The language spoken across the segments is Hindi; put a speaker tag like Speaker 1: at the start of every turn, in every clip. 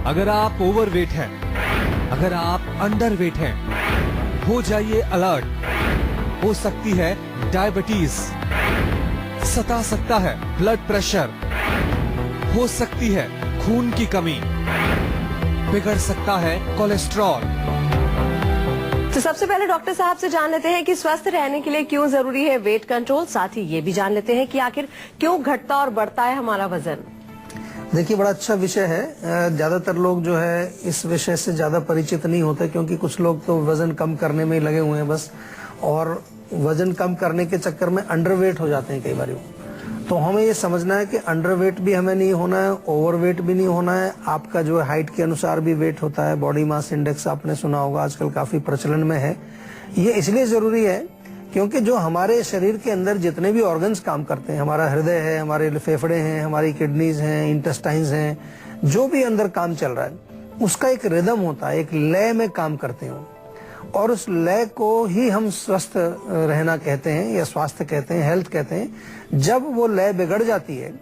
Speaker 1: अगर आप ओवरवेट हैं, अगर आप अंडरवेट हैं, हो जाइए अलर्ट। हो सकती है डायबिटीज, सता सकता है ब्लड प्रेशर, हो सकती है खून की कमी, बिगड़ सकता है कोलेस्ट्रॉल।
Speaker 2: तो सबसे पहले डॉक्टर साहब से जान लेते हैं कि स्वस्थ रहने के लिए क्यों जरूरी है वेट कंट्रोल। साथ ही ये भी जान लेते हैं कि आखिर क्यों घटता और बढ़ता है हमारा वजन।
Speaker 3: देखिए, बड़ा अच्छा विषय है। ज्यादातर लोग जो है इस विषय से ज्यादा परिचित नहीं होते, क्योंकि कुछ लोग तो वजन कम करने में ही लगे हुए हैं बस, और वजन कम करने के चक्कर में अंडरवेट हो जाते हैं कई बार। तो हमें ये समझना है कि अंडरवेट भी हमें नहीं होना है, ओवरवेट भी नहीं होना है। आपका जो है हाइट के अनुसार भी वेट होता है। बॉडी मास इंडेक्स आपने सुना होगा, आजकल काफी प्रचलन में है। ये इसलिए जरूरी है क्योंकि जो हमारे शरीर के अंदर जितने भी ऑर्गन्स काम करते हैं, हमारा हृदय है, हमारे फेफड़े हैं, हमारी किडनीज हैं, इंटेस्टाइन्स हैं, जो भी अंदर काम चल रहा है उसका एक रिदम होता है, एक लय में काम करते हैं, और उस लय को ही हम स्वस्थ रहना कहते हैं या स्वास्थ्य कहते हैं, हेल्थ कहते हैं। जब वो लय बिगड़ जाती है,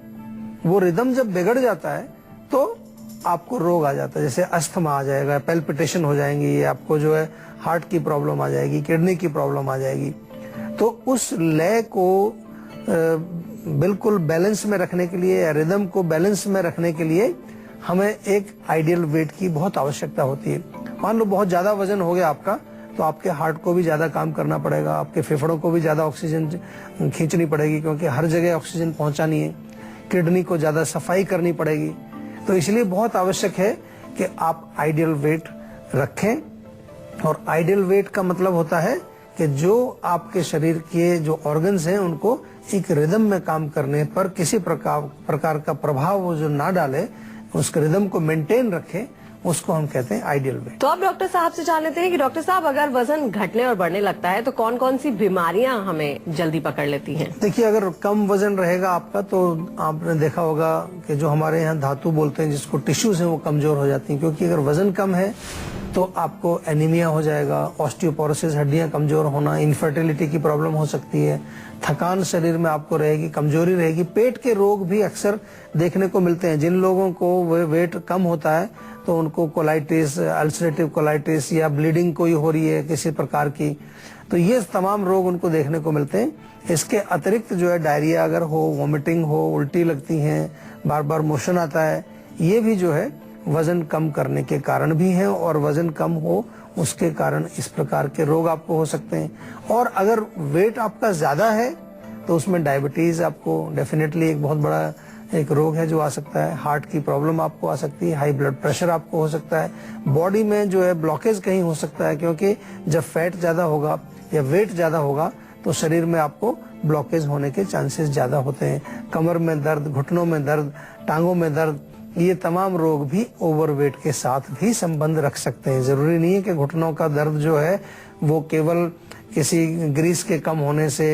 Speaker 3: वो रिदम जब बिगड़ जाता है तो आपको रोग आ जाता है। जैसे अस्थमा आ जाएगा, पैल्पिटेशन हो जाएंगी, आपको जो है हार्ट की प्रॉब्लम आ जाएगी, किडनी की प्रॉब्लम आ जाएगी। तो उस लय को बिल्कुल बैलेंस में रखने के लिए या रिदम को बैलेंस में रखने के लिए हमें एक आइडियल वेट की बहुत आवश्यकता होती है। मान लो बहुत ज्यादा वजन हो गया आपका, तो आपके हार्ट को भी ज्यादा काम करना पड़ेगा, आपके फेफड़ों को भी ज्यादा ऑक्सीजन खींचनी पड़ेगी, क्योंकि हर जगह ऑक्सीजन पहुंचानी है। किडनी को ज्यादा सफाई करनी पड़ेगी। तो इसलिए बहुत आवश्यक है कि आप आइडियल वेट रखें। और आइडियल वेट का मतलब होता है कि जो आपके शरीर के जो ऑर्गन्स हैं उनको एक रिदम में काम करने पर किसी प्रकार का प्रभाव वो जो ना डाले, उसके रिदम को मेंटेन रखे, उसको हम कहते हैं आइडियल वेट।
Speaker 2: तो अब डॉक्टर साहब से जान लेते हैं कि डॉक्टर साहब, अगर वजन घटने और बढ़ने लगता है तो कौन कौन सी बीमारियां हमें जल्दी पकड़ लेती हैं?
Speaker 3: देखिए, अगर कम वजन रहेगा आपका तो आपने देखा होगा कि जो हमारे यहाँ धातु बोलते हैं, जिसको टिश्यूज हैं, वो कमजोर हो जाती हैं। क्योंकि अगर वजन कम है तो आपको एनीमिया हो जाएगा, ऑस्टियोपोरोसिस, हड्डियां कमजोर होना, इनफर्टिलिटी की प्रॉब्लम हो सकती है, थकान शरीर में आपको रहेगी, कमजोरी रहेगी। पेट के रोग भी अक्सर देखने को मिलते हैं। जिन लोगों को वेट कम होता है तो उनको कोलाइटिस, अल्सरेटिव कोलाइटिस या ब्लीडिंग कोई हो रही है किसी प्रकार की, तो ये तमाम रोग उनको देखने को मिलते हैं। इसके अतिरिक्त जो है डायरिया अगर हो, वोमिटिंग हो, उल्टी लगती हैं, बार बार मोशन आता है, ये भी जो है वजन कम करने के कारण भी हैं। और वजन कम हो उसके कारण इस प्रकार के रोग आपको हो सकते हैं। और अगर वेट आपका ज्यादा है तो उसमें डायबिटीज आपको डेफिनेटली एक बहुत बड़ा एक रोग है जो आ सकता है। हार्ट की प्रॉब्लम आपको आ सकती है, हाई ब्लड प्रेशर आपको हो सकता है, बॉडी में जो है ब्लॉकेज कहीं हो सकता है, क्योंकि जब फैट ज्यादा होगा या वेट ज्यादा होगा तो शरीर में आपको ब्लॉकेज होने के चांसेस ज्यादा होते हैं। कमर में दर्द, घुटनों में दर्द, टांगों में दर्द, ये तमाम रोग भी ओवरवेट के साथ भी संबंध रख सकते हैं। जरूरी नहीं है कि घुटनों का दर्द जो है वो केवल किसी ग्रीस के कम होने से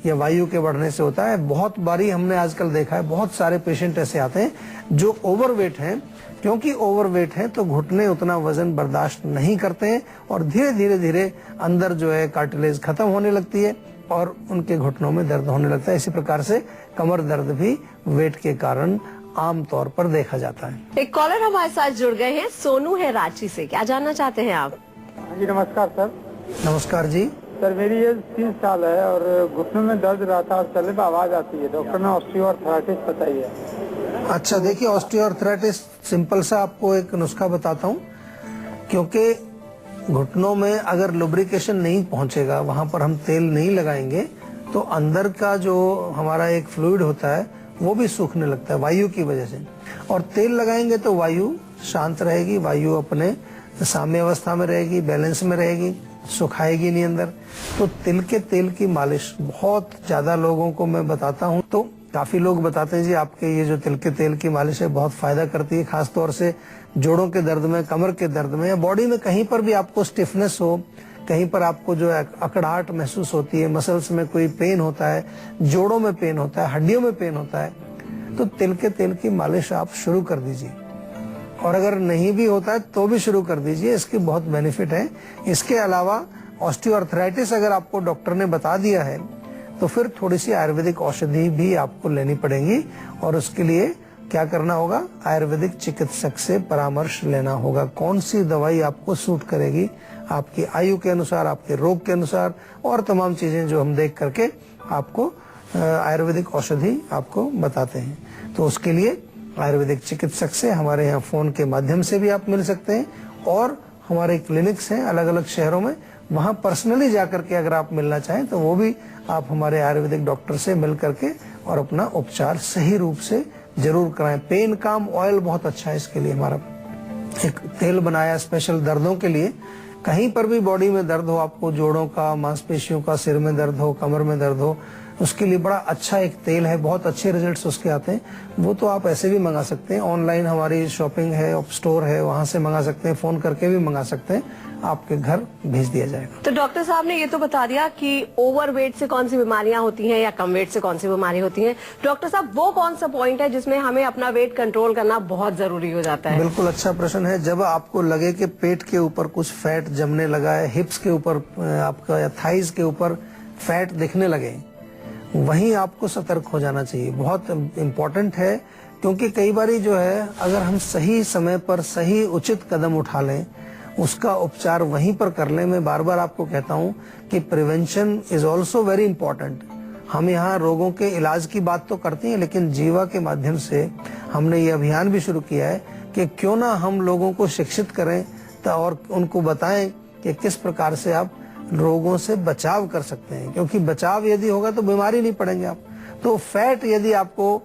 Speaker 3: या वायु के बढ़ने से होता है। बहुत बारी हमने आजकल देखा है, बहुत सारे पेशेंट ऐसे आते हैं जो ओवरवेट हैं। क्योंकि ओवरवेट है तो घुटने उतना वजन बर्दाश्त नहीं करते हैं और धीरे धीरे अंदर जो है कार्टिलेज खत्म होने लगती है और उनके घुटनों में दर्द होने लगता है। इसी प्रकार से कमर दर्द भी वेट के कारण आम तौर पर देखा जाता है।
Speaker 2: एक कॉलर हमारे साथ जुड़ गए हैं, सोनू है रांची से। क्या जानना चाहते हैं आप?
Speaker 4: जी नमस्कार सर।
Speaker 3: नमस्कार जी।
Speaker 4: सर मेरी एज 30 साल है और घुटनों में दर्द रहता है और चलने में आवाज आती है। डॉक्टर ने ऑस्टियोआर्थराइटिस बताई है।
Speaker 3: अच्छा, देखिए, ऑस्टियोआर्थराइटिस सिंपल सा आपको एक नुस्खा बताता हूँ। क्योंकि घुटनों में अगर लुब्रिकेशन नहीं पहुंचेगा, वहां पर हम तेल नहीं लगाएंगे, तो अंदर का जो हमारा एक फ्लूइड होता है वो भी सूखने लगता है वायु की वजह से। और तेल लगाएंगे तो वायु शांत रहेगी, वायु अपने साम्य अवस्था में रहेगी, बैलेंस में रहेगी, सुखाएगी नहीं अंदर। तो तिल के तेल की मालिश बहुत ज्यादा लोगों को मैं बताता हूँ। तो काफी लोग बताते हैं जी आपके ये जो तिल के तेल की मालिश है बहुत फायदा करती है, खास तौर से जोड़ों के दर्द में, कमर के दर्द में, या बॉडी में कहीं पर भी आपको स्टिफनेस हो, कहीं पर आपको जो है अकड़ाहट महसूस होती है, मसल्स में कोई पेन होता है, जोड़ों में पेन होता है, हड्डियों में पेन होता है, तो तिल के तेल की मालिश आप शुरू कर दीजिए। और अगर नहीं भी होता है तो भी शुरू कर दीजिए, इसकी बहुत बेनिफिट है। इसके अलावा ऑस्टियोआर्थराइटिस अगर आपको डॉक्टर ने बता दिया है तो फिर थोड़ी सी आयुर्वेदिक औषधि भी आपको लेनी पड़ेगी और उसके लिए क्या करना होगा, आयुर्वेदिक चिकित्सक से परामर्श लेना होगा। कौन सी दवाई आपको सूट करेगी, आपकी आयु के अनुसार, आपके रोग के अनुसार, और तमाम चीजें जो हम देख करके आपको आयुर्वेदिक औषधि आपको बताते हैं। तो उसके लिए आयुर्वेदिक चिकित्सक से हमारे यहाँ फोन के माध्यम से भी आप मिल सकते हैं, और हमारे क्लिनिक्स हैं अलग अलग शहरों में, वहाँ पर्सनली जाकर के अगर आप मिलना चाहें तो वो भी आप हमारे आयुर्वेदिक डॉक्टर से मिल करके और अपना उपचार सही रूप से जरूर कराएं। पेन काम ऑयल बहुत अच्छा है इसके लिए। हमारा एक तेल बनाया स्पेशल दर्दों के लिए, कहीं पर भी बॉडी में दर्द हो, आपको जोड़ों का, मांसपेशियों का, सिर में दर्द हो, कमर में दर्द हो, उसके लिए बड़ा अच्छा एक तेल है, बहुत अच्छे रिजल्ट्स उसके आते हैं। वो तो आप ऐसे भी मंगा सकते हैं, ऑनलाइन हमारी शॉपिंग है, स्टोर है, वहां से मंगा सकते हैं, फोन करके भी मंगा सकते हैं, आपके घर भेज दिया जाएगा।
Speaker 2: तो डॉक्टर साहब ने ये तो बता दिया कि ओवरवेट से कौन सी बीमारियां होती हैं या कम वेट से कौन सी बीमारी होती हैं। डॉक्टर साहब, वो कौन सा पॉइंट है जिसमें हमें अपना वेट कंट्रोल करना बहुत जरूरी हो जाता है?
Speaker 3: बिल्कुल अच्छा प्रश्न है। जब आपको लगे कि पेट के ऊपर कुछ फैट जमने लगा है, हिप्स के ऊपर आपका या थाइज के ऊपर फैट दिखने लगे, वहीं आपको सतर्क हो जाना चाहिए। बहुत इम्पोर्टेंट है, क्योंकि कई बारी जो है अगर हम सही समय पर सही उचित कदम उठा लें, उसका उपचार वहीं पर कर लें। मैं बार बार आपको कहता हूं कि prevention is also very important. हम यहाँ रोगों के इलाज की बात तो करते हैं, लेकिन जीवा के माध्यम से हमने ये अभियान भी शुरू किया है कि क्यों ना हम लोगों को शिक्षित करें और उनको बताएं कि किस प्रकार से आप रोगों से बचाव कर सकते हैं, क्योंकि बचाव यदि होगा तो बीमारी नहीं पड़ेंगे आप। तो फैट यदि आपको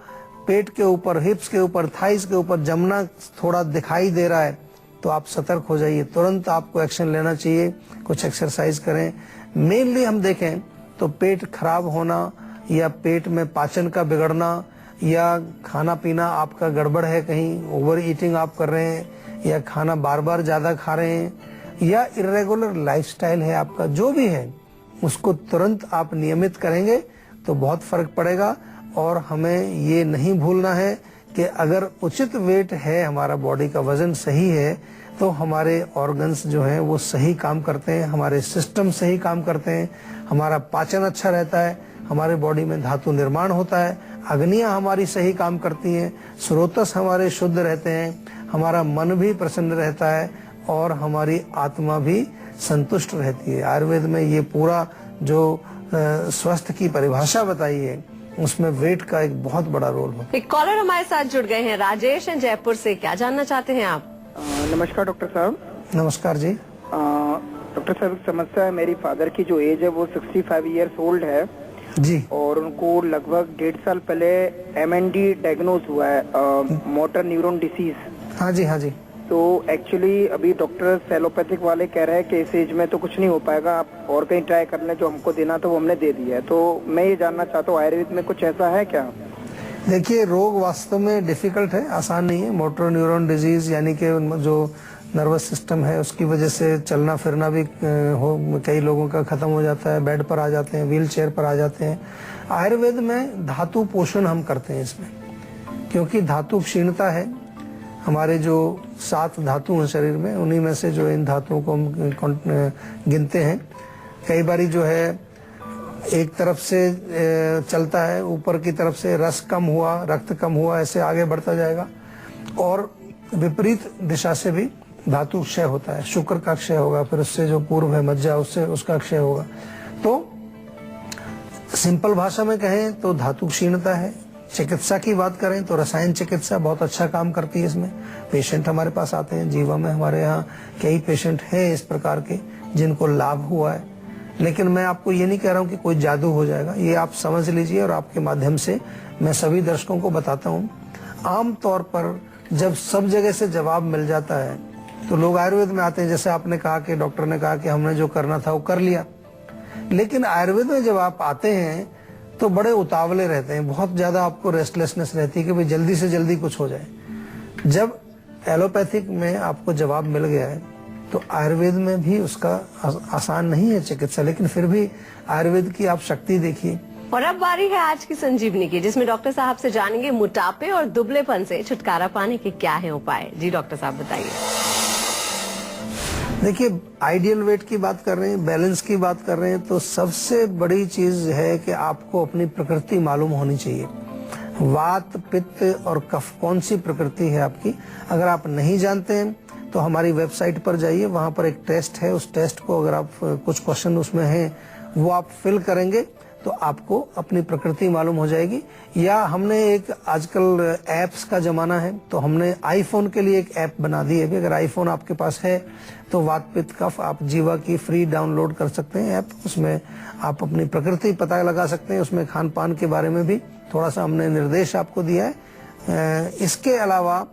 Speaker 3: पेट के ऊपर, हिप्स के ऊपर, थाइस के ऊपर जमना थोड़ा दिखाई दे रहा है, तो आप सतर्क हो जाइए, तुरंत आपको एक्शन लेना चाहिए। कुछ एक्सरसाइज करें। मेनली हम देखें तो पेट खराब होना या पेट में पाचन का बिगड़ना या खाना पीना आपका गड़बड़ है, कहीं ओवर ईटिंग आप कर रहे हैं या खाना बार बार ज्यादा खा रहे हैं या इरेगुलर लाइफस्टाइल है आपका, जो भी है उसको तुरंत आप नियमित करेंगे तो बहुत फर्क पड़ेगा। और हमें ये नहीं भूलना है कि अगर उचित वेट है, हमारा बॉडी का वजन सही है, तो हमारे ऑर्गन्स जो हैं वो सही काम करते हैं, हमारे सिस्टम सही काम करते हैं, हमारा पाचन अच्छा रहता है, हमारे बॉडी में धातु निर्माण होता है, अग्नियां हमारी सही काम करती हैं, स्रोतस हमारे शुद्ध रहते हैं, हमारा मन भी प्रसन्न रहता है और हमारी आत्मा भी संतुष्ट रहती है। आयुर्वेद में ये पूरा जो स्वास्थ्य की परिभाषा बताई है, उसमें वेट का एक बहुत बड़ा रोल है।
Speaker 2: एक कॉलर हमारे साथ जुड़ गए हैं, राजेश हैं जयपुर से। क्या जानना चाहते हैं आप?
Speaker 4: नमस्कार डॉक्टर साहब।
Speaker 3: नमस्कार जी।
Speaker 4: डॉक्टर साहब, समस्या है, मेरी फादर की जो एज है वो 65 इयर्स ओल्ड है
Speaker 3: जी, और
Speaker 4: उनको लगभग 1.5 साल पहले MND डायग्नोज हुआ है, मोटर न्यूरॉन डिसीज।
Speaker 3: हाँ जी, हाँ जी।
Speaker 4: तो एक्चुअली अभी डॉक्टर एलोपैथिक वाले कह रहे हैं कि इस एज में तो कुछ नहीं हो पाएगा, आप और कहीं ट्राई कर लें, जो हमको देना था वो हमने दे दिया है। तो मैं ये जानना चाहता हूँ, आयुर्वेद में कुछ ऐसा है क्या?
Speaker 3: देखिए, रोग वास्तव में डिफिकल्ट है, आसान नहीं है। मोटर न्यूरॉन डिजीज यानी कि जो नर्वस सिस्टम है उसकी वजह से चलना फिरना भी कई लोगों का खत्म हो जाता है, बेड पर आ जाते हैं, व्हील चेयर पर आ जाते हैं। आयुर्वेद में धातु पोषण हम करते हैं इसमें, क्योंकि धातु क्षीणता है। हमारे जो 7 धातु हैं शरीर में, उन्हीं में से जो इन धातुओं को हम गिनते हैं। कई बारी जो है एक तरफ से चलता है, ऊपर की तरफ से रस कम हुआ, रक्त कम हुआ, ऐसे आगे बढ़ता जाएगा। और विपरीत दिशा से भी धातु क्षय होता है, शुक्र का क्षय होगा, फिर उससे जो पूर्व है मज्जा, उससे उसका क्षय होगा। तो सिंपल भाषा में कहें तो धातु क्षीणता है। चिकित्सा की बात करें तो रसायन चिकित्सा बहुत अच्छा काम करती है इसमें। पेशेंट हमारे पास आते हैं, जीवा में हमारे यहाँ कई पेशेंट हैं इस प्रकार के जिनको लाभ हुआ है। लेकिन मैं आपको ये नहीं कह रहा हूँ कि कोई जादू हो जाएगा, ये आप समझ लीजिए। और आपके माध्यम से मैं सभी दर्शकों को बताता हूँ, आम तौर पर जब सब जगह से जवाब मिल जाता है तो लोग आयुर्वेद में आते हैं। जैसे आपने कहा कि डॉक्टर ने कहा कि हमने जो करना था वो कर लिया, लेकिन आयुर्वेद में जब आप आते हैं तो बड़े उतावले रहते हैं, बहुत ज्यादा आपको रेस्टलेसनेस रहती है कि भाई जल्दी से जल्दी कुछ हो जाए। जब एलोपैथिक में आपको जवाब मिल गया है तो आयुर्वेद में भी उसका आसान नहीं है चिकित्सा, लेकिन फिर भी आयुर्वेद की आप शक्ति देखिए।
Speaker 2: और अब बारी है आज की संजीवनी की, जिसमें डॉक्टर साहब से जानेंगे मोटापे और दुबलेपन से छुटकारा पाने के क्या है उपाय। जी डॉक्टर साहब बताइए।
Speaker 3: देखिए, आइडियल वेट की बात कर रहे हैं, बैलेंस की बात कर रहे हैं, तो सबसे बड़ी चीज है कि आपको अपनी प्रकृति मालूम होनी चाहिए। वात, पित्त और कफ कौन सी प्रकृति है आपकी। अगर आप नहीं जानते हैं तो हमारी वेबसाइट पर जाइए, वहां पर एक टेस्ट है, उस टेस्ट को अगर आप कुछ क्वेश्चन उसमें हैं वो आप फिल करेंगे तो आपको अपनी प्रकृति मालूम हो जाएगी। या हमने एक आजकल ऐप्स का जमाना है तो हमने आईफोन के लिए एक ऐप बना दी है। अगर आईफोन आपके पास है तो वात, पित्त, कफ आप जीवा की फ्री डाउनलोड कर सकते हैं ऐप। उसमें आप अपनी प्रकृति पता लगा सकते हैं। उसमें खान पान के बारे में भी थोड़ा सा हमने निर्देश आपको दिया है। इसके अलावा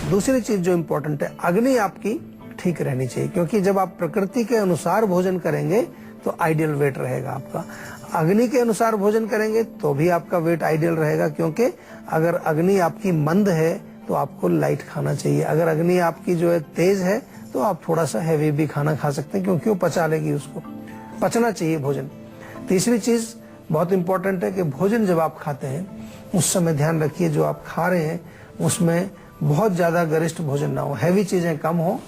Speaker 3: दूसरी चीज जो इम्पोर्टेंट है, अग्नि आपकी ठीक रहनी चाहिए, क्योंकि जब आप प्रकृति के अनुसार भोजन करेंगे तो आइडियल वेट रहेगा आपका। अग्नि के अनुसार भोजन करेंगे तो भी आपका वेट आइडियल रहेगा, क्योंकि अगर अग्नि आपकी मंद है तो आपको लाइट खाना चाहिए। अगर अग्नि आपकी जो है तेज है तो आप थोड़ा सा हैवी भी खाना खा सकते हैं, क्योंकि वो पचा लेगी, उसको पचना चाहिए भोजन। तीसरी चीज बहुत इंपॉर्टेंट है कि भोजन जब आप खाते हैं उस समय ध्यान रखिए जो आप खा रहे हैं उसमें बहुत ज्यादा गरिष्ठ भोजन ना हो, हैवी चीजें कम हो,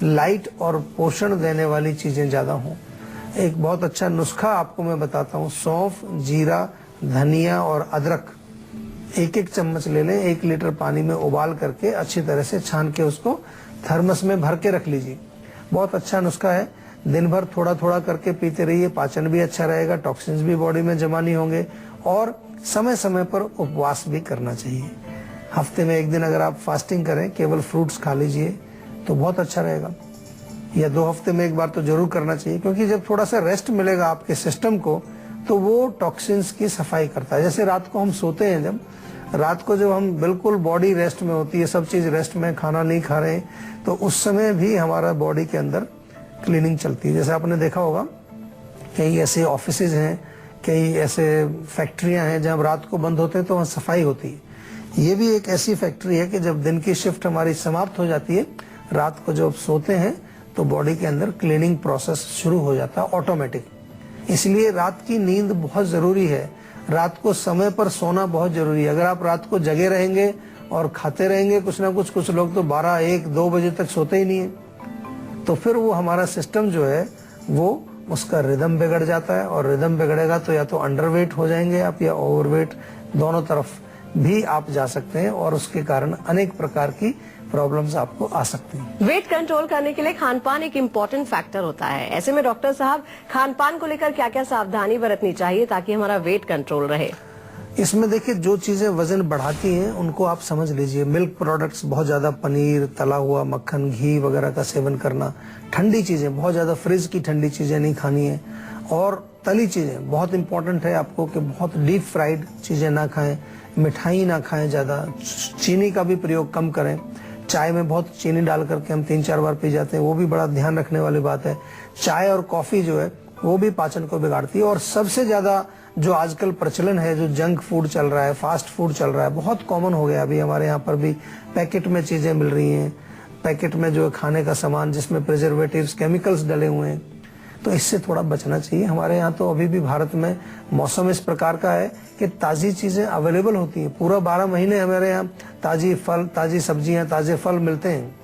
Speaker 3: लाइट और पोषण देने वाली चीजें ज्यादा हो। एक बहुत अच्छा नुस्खा आपको मैं बताता हूँ। सौंफ, जीरा, धनिया और अदरक एक एक चम्मच ले लें, 1 लीटर पानी में उबाल करके अच्छी तरह से छान के उसको थर्मस में भर के रख लीजिए। बहुत अच्छा नुस्खा है। दिन भर थोड़ा थोड़ा करके पीते रहिए, पाचन भी अच्छा रहेगा, टॉक्सिन्स भी बॉडी में जमा नहीं होंगे, और समय समय पर उपवास भी करना चाहिए। हफ्ते में 1 दिन अगर आप फास्टिंग करें, केवल फ्रूट्स खा लीजिए तो बहुत अच्छा रहेगा। या 2 हफ्ते में 1 बार तो जरूर करना चाहिए, क्योंकि जब थोड़ा सा रेस्ट मिलेगा आपके सिस्टम को तो वो टॉक्सिन्स की सफाई करता है। जैसे रात को हम सोते हैं, जब हम बिल्कुल बॉडी रेस्ट में होती है, सब चीज रेस्ट में, खाना नहीं खा रहे, तो उस समय भी हमारा बॉडी के अंदर क्लीनिंग चलती है। जैसे आपने देखा होगा कई ऐसे ऑफिसेज हैं, कई ऐसे फैक्ट्रियां हैं जहां रात को बंद होते हैं तो वहां सफाई होती है। ये भी एक ऐसी फैक्ट्री है कि जब दिन की शिफ्ट हमारी समाप्त हो जाती है, रात को जब सोते हैं तो बॉडी के अंदर क्लीनिंग प्रोसेस शुरू हो जाता है ऑटोमेटिक। इसलिए रात की नींद बहुत जरूरी है। रात को समय पर सोना बहुत जरूरी है। अगर आप रात को जगे रहेंगे और खाते रहेंगे कुछ ना कुछ लोग तो 12, 1, 2 बजे तक सोते ही नहीं है, तो फिर वो हमारा सिस्टम जो है वो उसका रिदम बिगड़ जाता है, और रिदम बिगड़ेगा तो या तो अंडरवेट हो जाएंगे आप या ओवरवेट, दोनों तरफ भी आप जा सकते हैं, और उसके कारण अनेक प्रकार की प्रॉब्लम्स आपको आ सकती हैं।
Speaker 2: वेट कंट्रोल करने के लिए खान पान एक इम्पोर्टेंट फैक्टर होता है। ऐसे में डॉक्टर साहब, खान पान को लेकर क्या क्या सावधानी बरतनी चाहिए ताकि हमारा वेट कंट्रोल रहे?
Speaker 3: इसमें देखिए, जो चीजें वजन बढ़ाती हैं उनको आप समझ लीजिए। मिल्क प्रोडक्ट्स, बहुत ज्यादा पनीर, तला हुआ मक्खन, घी वगैरह का सेवन करना, ठंडी चीजें, बहुत ज्यादा फ्रिज की ठंडी चीजें नहीं खानी है, और तली चीजें बहुत इंपॉर्टेंट है आपको कि बहुत डीप फ्राइड चीजें ना खाएं, मिठाई ना खाएं, ज्यादा चीनी का भी प्रयोग कम करें। चाय में बहुत चीनी डाल करके हम 3-4 बार पी जाते हैं, वो भी बड़ा ध्यान रखने वाली बात है। चाय और कॉफी जो है वो भी पाचन को बिगाड़ती है। और सबसे ज्यादा जो आजकल प्रचलन है, जो जंक फूड चल रहा है, फास्ट फूड चल रहा है, बहुत कॉमन हो गया। अभी हमारे यहाँ पर भी पैकेट में चीजें मिल रही हैं, पैकेट में जो खाने का सामान जिसमें प्रिजर्वेटिव्स, केमिकल्स डले हुए हैं, तो इससे थोड़ा बचना चाहिए। हमारे यहाँ तो अभी भी भारत में मौसम इस प्रकार का है कि ताजी चीजें अवेलेबल होती हैं। पूरा 12 महीने हमारे यहाँ ताजी फल, ताजी सब्जियां, ताजे फल मिलते हैं।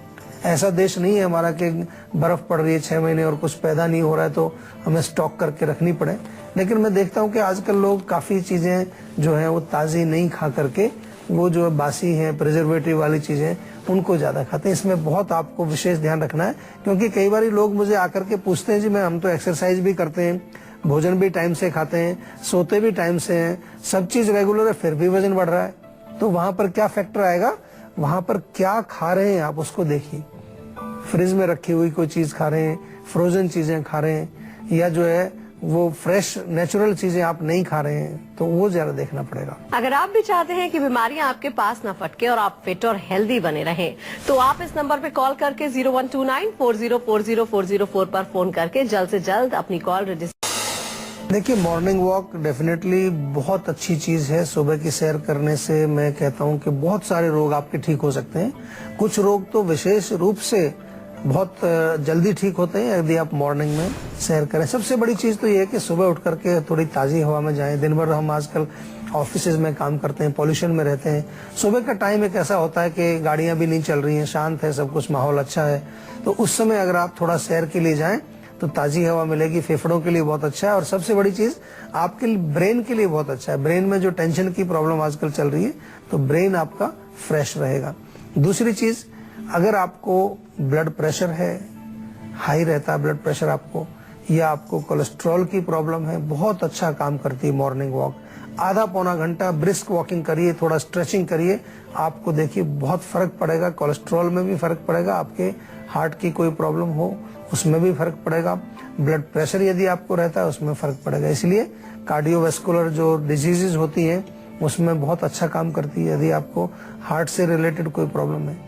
Speaker 3: ऐसा देश नहीं है हमारा कि बर्फ पड़ रही है 6 महीने और कुछ पैदा नहीं हो रहा है तो हमें स्टॉक करके रखनी पड़े। लेकिन मैं देखता हूँ कि आजकल लोग काफी चीजें जो है वो ताजी नहीं खा करके, वो जो बासी हैं, प्रिजर्वेटिव वाली चीजें, उनको ज्यादा खाते हैं। इसमें बहुत आपको विशेष ध्यान रखना है, क्योंकि कई बार लोग मुझे आकर के पूछते हैं, जी हम तो एक्सरसाइज भी करते हैं, भोजन भी टाइम से खाते हैं, सोते भी टाइम से हैं, सब चीज रेगुलर है, फिर भी वजन बढ़ रहा है। तो वहां पर क्या फैक्टर आएगा, वहां पर क्या खा रहे हैं आप उसको देखिए। फ्रिज में रखी हुई कोई चीज खा रहे हैं, फ्रोजन चीजें खा रहे हैं, या जो है वो फ्रेश नेचुरल चीजें आप नहीं खा रहे हैं, तो वो ज्यादा देखना पड़ेगा।
Speaker 2: अगर आप भी चाहते हैं कि बीमारियां आपके पास न फटके और आप फिट और हेल्दी बने रहें, तो आप इस नंबर पे कॉल करके 0129404040 पर फोन करके जल्द से जल्द अपनी कॉल रजिस्टर।
Speaker 3: देखिए, मॉर्निंग वॉक डेफिनेटली बहुत अच्छी चीज है। सुबह की सैर करने से मैं कहता हूं कि बहुत सारे रोग आपके ठीक हो सकते हैं। कुछ रोग तो विशेष रूप से बहुत जल्दी ठीक होते हैं यदि आप मॉर्निंग में सैर करें। सबसे बड़ी चीज तो ये है कि सुबह उठ करके थोड़ी ताजी हवा में जाएं। दिन भर हम आजकल ऑफिसेज में काम करते हैं, पॉल्यूशन में रहते हैं। सुबह का टाइम एक ऐसा होता है कि गाड़ियां भी नहीं चल रही हैं, शांत है, सब कुछ माहौल अच्छा है, तो उस समय अगर आप थोड़ा सैर के लिए जाएं तो ताजी हवा मिलेगी, फेफड़ों के लिए बहुत अच्छा है। और सबसे बड़ी चीज आपके ब्रेन के लिए बहुत अच्छा है। ब्रेन में जो टेंशन की प्रॉब्लम आजकल चल रही है, तो ब्रेन आपका फ्रेश रहेगा। दूसरी चीज, अगर आपको ब्लड प्रेशर है, हाई रहता है ब्लड प्रेशर आपको, या आपको कोलेस्ट्रॉल की प्रॉब्लम है, बहुत अच्छा काम करती है मॉर्निंग वॉक। आधा पौना घंटा ब्रिस्क वॉकिंग करिए, थोड़ा स्ट्रेचिंग करिए, आपको देखिए बहुत फर्क पड़ेगा। कोलेस्ट्रॉल में भी फर्क पड़ेगा, आपके हार्ट की कोई प्रॉब्लम हो उसमें भी फर्क पड़ेगा, ब्लड प्रेशर यदि आपको रहता है उसमें फर्क पड़ेगा। इसलिए कार्डियोवैस्कुलर जो डिजीजेज होती हैं उसमें बहुत अच्छा काम करती है, यदि आपको हार्ट से रिलेटेड कोई प्रॉब्लम है।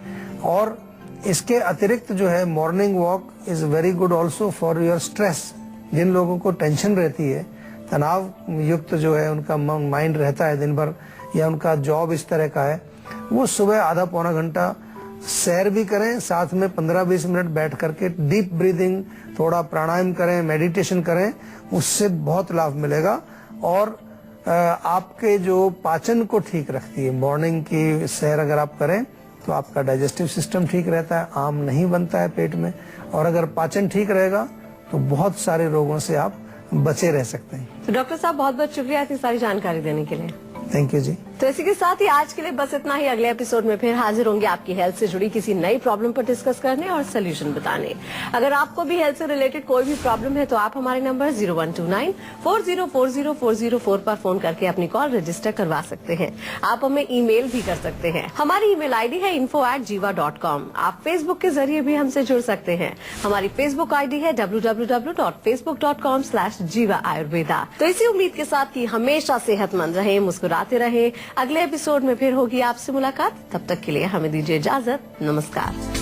Speaker 3: और इसके अतिरिक्त जो है morning walk is very good also for your stress. जिन लोगों को टेंशन रहती है, तनाव युक्त जो है उनका माइंड रहता है दिन भर, या उनका जॉब इस तरह का है, वो सुबह आधा पौना घंटा सैर भी करें, साथ में 15-20 मिनट बैठ करके डीप ब्रीदिंग, थोड़ा प्राणायाम करें, मेडिटेशन करें, उससे बहुत लाभ मिलेगा। और आपके जो पाचन को ठीक रखती है। मॉर्निंग की सैर अगर आप करें तो आपका डाइजेस्टिव सिस्टम ठीक रहता है, आम नहीं बनता है पेट में, और अगर पाचन ठीक रहेगा तो बहुत सारे रोगों से आप बचे रह सकते हैं।
Speaker 2: तो डॉक्टर साहब बहुत बहुत शुक्रिया इतनी सारी जानकारी देने के लिए।
Speaker 3: थैंक यू जी।
Speaker 2: तो इसी के साथ ही आज के लिए बस इतना ही। अगले एपिसोड में फिर हाजिर होंगे आपकी हेल्थ से जुड़ी किसी नई प्रॉब्लम पर डिस्कस करने और सोल्यूशन बताने। अगर आपको भी हेल्थ से रिलेटेड कोई भी प्रॉब्लम है तो आप हमारे नंबर 0129404040 पर फोन करके अपनी कॉल रजिस्टर करवा सकते हैं। आप हमें ईमेल भी कर सकते हैं। हमारी ईमेल आईडी है info@jiva.com। आप फेसबुक के जरिए भी हमसे जुड़ सकते हैं। हमारी फेसबुक आईडी है www.facebook.com/jiva ayurveda। तो इसी उम्मीद के साथ कि हमेशा सेहतमंद रहे, मुस्कुराते रहे। अगले एपिसोड में फिर होगी आपसे मुलाकात। तब तक के लिए हमें दीजिए इजाजत। नमस्कार।